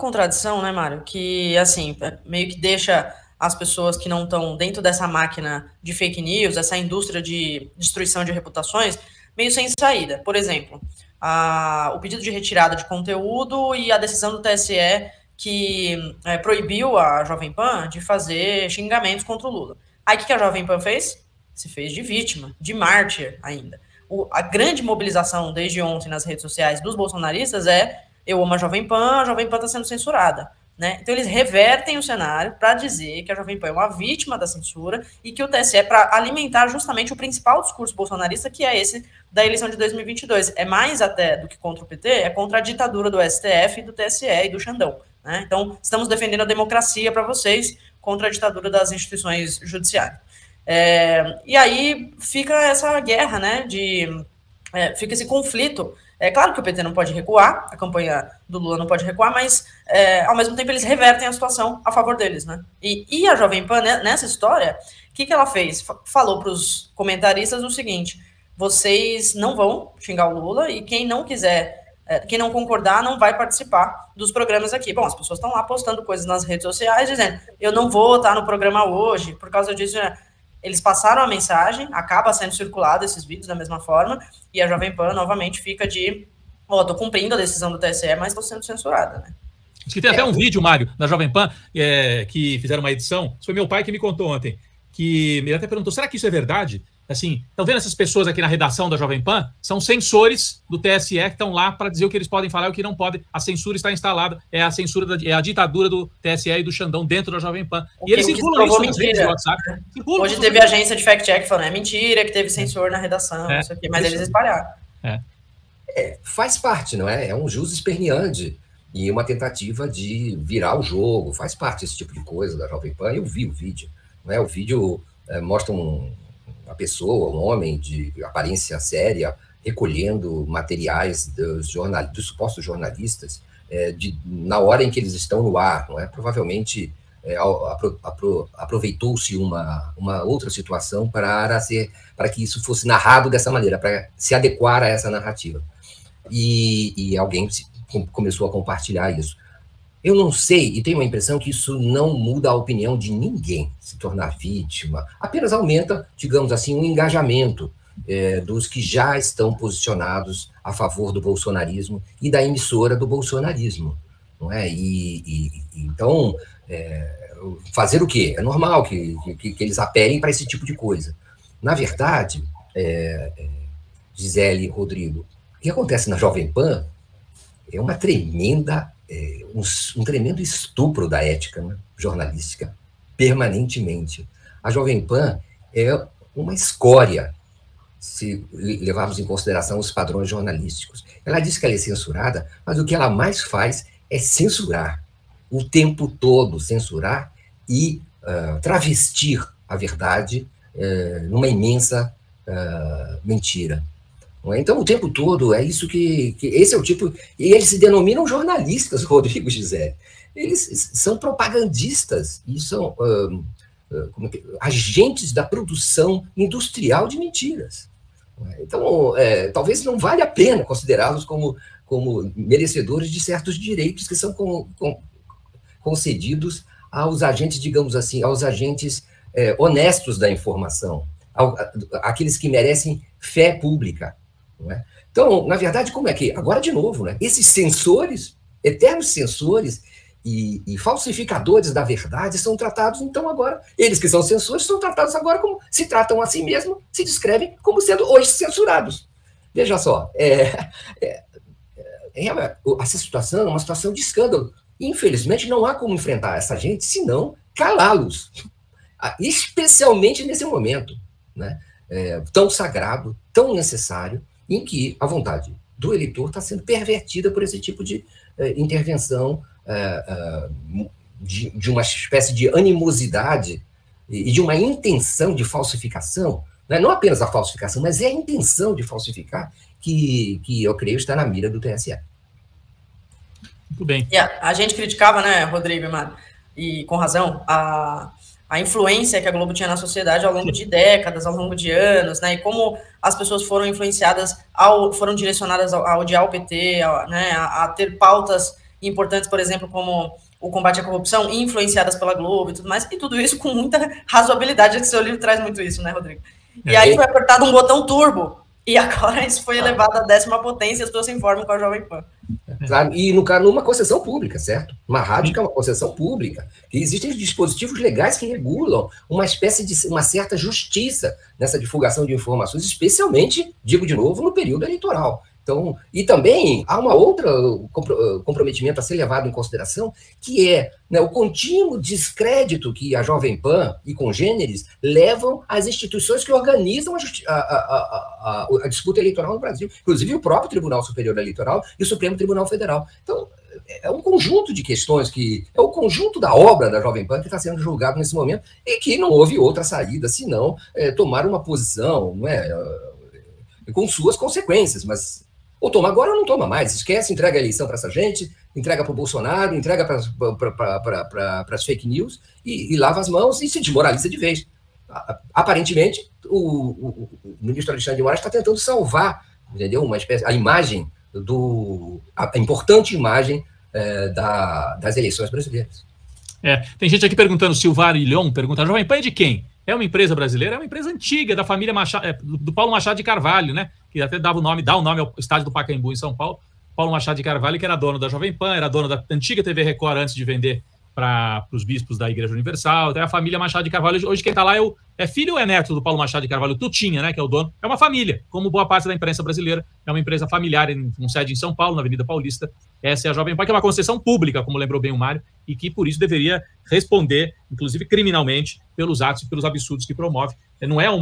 contradição, né, Mário? Que, assim, meio que deixa as pessoas que não estão dentro dessa máquina de fake news, essa indústria de destruição de reputações, meio sem saída. Por exemplo, o pedido de retirada de conteúdo e a decisão do TSE que proibiu a Jovem Pan de fazer xingamentos contra o Lula. Aí o que a Jovem Pan fez? Se fez de vítima, de mártir ainda. A grande mobilização desde ontem nas redes sociais dos bolsonaristas é: eu amo a Jovem Pan está sendo censurada. Né? Então eles revertem o cenário para dizer que a Jovem Pan é uma vítima da censura e que o TSE é para alimentar justamente o principal discurso bolsonarista, que é esse da eleição de 2022. É mais até do que contra o PT, é contra a ditadura do STF, do TSE e do Xandão. Né? Então estamos defendendo a democracia para vocês contra a ditadura das instituições judiciárias. E aí fica essa guerra, né, fica esse conflito. É claro que o PT não pode recuar, a campanha do Lula não pode recuar, mas ao mesmo tempo eles revertem a situação a favor deles, né? E a Jovem Pan, né, nessa história, o que ela fez? Falou para os comentaristas o seguinte: vocês não vão xingar o Lula e quem não quiser, quem não concordar não vai participar dos programas aqui. Bom, as pessoas estão lá postando coisas nas redes sociais dizendo: eu não vou estar no programa hoje, por causa disso. Eles passaram a mensagem, acaba sendo circulado esses vídeos da mesma forma, e a Jovem Pan novamente fica tô cumprindo a decisão do TSE, mas estou sendo censurada, né? Acho que tem até um vídeo, Mário, da Jovem Pan, que fizeram uma edição, isso foi meu pai que me contou ontem, que ele até perguntou: será que isso é verdade? Assim, estão vendo essas pessoas aqui na redação da Jovem Pan? São censores do TSE que estão lá para dizer o que eles podem falar e o que não podem. A censura está instalada, é a ditadura do TSE e do Xandão dentro da Jovem Pan. E eles circulam isso nas redes do WhatsApp. Hoje teve agência de fact-check falando: é mentira que teve censor na redação, isso aqui, mas eles espalharam. Faz parte, não é? É um jus esperneandi e uma tentativa de virar o jogo. Faz parte esse tipo de coisa da Jovem Pan. Eu vi o vídeo, não é? O vídeo mostra uma pessoa, um homem de aparência séria, recolhendo materiais dos supostos jornalistas na hora em que eles estão no ar, não é? Provavelmente aproveitou-se uma outra situação para que isso fosse narrado dessa maneira, para se adequar a essa narrativa. E alguém começou a compartilhar isso. Eu não sei, e tenho a impressão que isso não muda a opinião de ninguém, se tornar vítima, apenas aumenta, digamos assim, o engajamento dos que já estão posicionados a favor do bolsonarismo e da emissora do bolsonarismo, não é? Então, fazer o quê? É normal que eles apelem para esse tipo de coisa. Na verdade, Gisele, Rodrigo, o que acontece na Jovem Pan é uma tremenda... um tremendo estupro da ética, né, jornalística, permanentemente. A Jovem Pan é uma escória, se levarmos em consideração os padrões jornalísticos. Ela diz que ela é censurada, mas o que ela mais faz é censurar, o tempo todo censurar e travestir a verdade numa imensa mentira. Então, o tempo todo, é isso que esse é o tipo... E eles se denominam jornalistas, Rodrigo, Gisele. Eles são propagandistas e são agentes da produção industrial de mentiras. Então, talvez não valha a pena considerá-los como merecedores de certos direitos que são concedidos aos agentes, digamos assim, aos agentes honestos da informação, aqueles que merecem fé pública. Não é? Então, na verdade, como é que... Agora, de novo, né? Esses censores, eternos censores e falsificadores da verdade são tratados, então, agora... Eles que são censores são tratados agora como... Se tratam a si mesmos, se descrevem como sendo hoje censurados. Veja só, essa situação é uma situação de escândalo. Infelizmente, não há como enfrentar essa gente, senão calá-los. Especialmente nesse momento, né? Tão sagrado, tão necessário, em que a vontade do eleitor está sendo pervertida por esse tipo de intervenção, de uma espécie de animosidade e de uma intenção de falsificação, né? Não apenas a falsificação, mas é a intenção de falsificar que eu creio está na mira do TSE. Muito bem. A gente criticava, né, Rodrigo e Mário, e com razão, a influência que a Globo tinha na sociedade ao longo de décadas, ao longo de anos, né, e como as pessoas foram influenciadas, foram direcionadas a odiar o PT, né, a ter pautas importantes, por exemplo, como o combate à corrupção, influenciadas pela Globo e tudo mais, e tudo isso com muita razoabilidade, que seu livro traz muito isso, né, Rodrigo? E aí foi apertado um botão turbo, e agora isso foi elevado à 10ª potência, e as pessoas se informam com a Jovem Pan. Claro, e no caso, numa concessão pública, certo? Uma rádio que é uma concessão pública. E existem dispositivos legais que regulam uma espécie de uma certa justiça nessa divulgação de informações, especialmente, digo de novo, no período eleitoral. Então, e também há uma outra comprometimento a ser levado em consideração, que é, né, o contínuo descrédito que a Jovem Pan e congêneres levam às instituições que organizam a disputa eleitoral no Brasil, inclusive o próprio Tribunal Superior Eleitoral e o Supremo Tribunal Federal. Então, é um conjunto de questões que é o conjunto da obra da Jovem Pan que está sendo julgado nesse momento e que não houve outra saída senão tomar uma posição, não é, com suas consequências, mas ou toma agora ou não toma mais, esquece, entrega a eleição para essa gente, entrega para o Bolsonaro, entrega para as fake news e lava as mãos e se desmoraliza de vez. Aparentemente, o ministro Alexandre de Moraes está tentando salvar, entendeu? Uma espécie, a imagem, a importante imagem das eleições brasileiras. Tem gente aqui perguntando, Silvarilhon pergunta, a Jovem Pan é de quem? É uma empresa brasileira? É uma empresa antiga, da família Machado, do Paulo Machado de Carvalho, né? Que até dá o nome ao estádio do Pacaembu, em São Paulo. Paulo Machado de Carvalho, que era dono da Jovem Pan, era dono da antiga TV Record antes de vender para os bispos da Igreja Universal. Até a família Machado de Carvalho. Hoje quem está lá é filho ou é neto do Paulo Machado de Carvalho? Tutinha, né? Que é o dono. É uma família, como boa parte da imprensa brasileira. É uma empresa familiar, com sede em São Paulo, na Avenida Paulista. Essa é a Jovem Pan, que é uma concessão pública, como lembrou bem o Mário, e que, por isso, deveria responder, inclusive criminalmente, pelos atos e pelos absurdos que promove. Não é um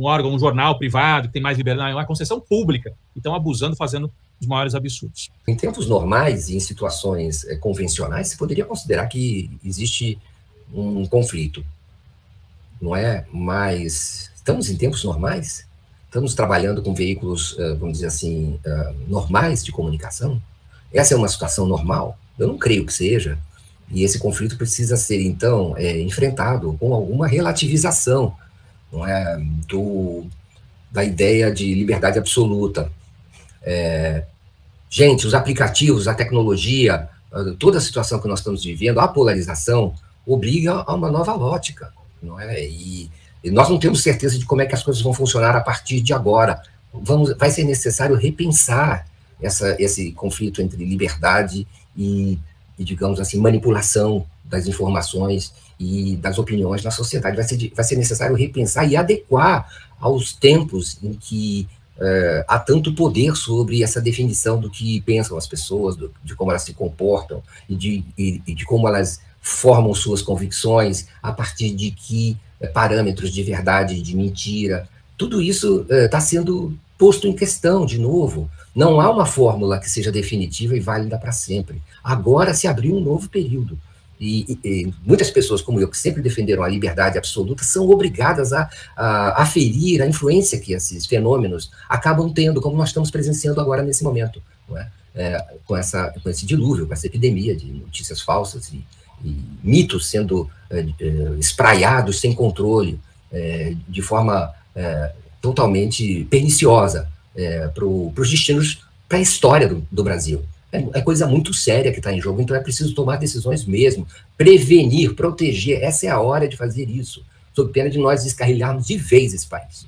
órgão, um jornal privado, que tem mais liberdade, é uma concessão pública. Então, abusando, fazendo os maiores absurdos. Em tempos normais e em situações convencionais, se poderia considerar que existe um conflito. Não é? Mas estamos em tempos normais? Estamos trabalhando com veículos, vamos dizer assim, normais de comunicação? Essa é uma situação normal? Eu não creio que seja. E esse conflito precisa ser, então, enfrentado com alguma relativização, não é? Da ideia de liberdade absoluta. Gente, os aplicativos, a tecnologia, toda a situação que nós estamos vivendo, a polarização, obriga a uma nova lógica, não é? E nós não temos certeza de como é que as coisas vão funcionar a partir de agora. Vai ser necessário repensar esse conflito entre liberdade e, digamos assim, manipulação das informações e das opiniões na sociedade. Vai ser necessário repensar e adequar aos tempos em que há tanto poder sobre essa definição do que pensam as pessoas, de como elas se comportam e de como elas formam suas convicções, a partir de que parâmetros de verdade e de mentira. Tudo isso está sendo posto em questão de novo. Não há uma fórmula que seja definitiva e válida para sempre. Agora se abriu um novo período. E muitas pessoas como eu, que sempre defenderam a liberdade absoluta, são obrigadas a aferir a influência que esses fenômenos acabam tendo, como nós estamos presenciando agora nesse momento, não é? Com esse dilúvio, com essa epidemia de notícias falsas e mitos sendo espraiados sem controle, de forma totalmente perniciosa para os destinos, para a história do Brasil. É coisa muito séria que está em jogo, então é preciso tomar decisões mesmo, prevenir, proteger. Essa é a hora de fazer isso, sob pena de nós descarrilharmos de vez esse país.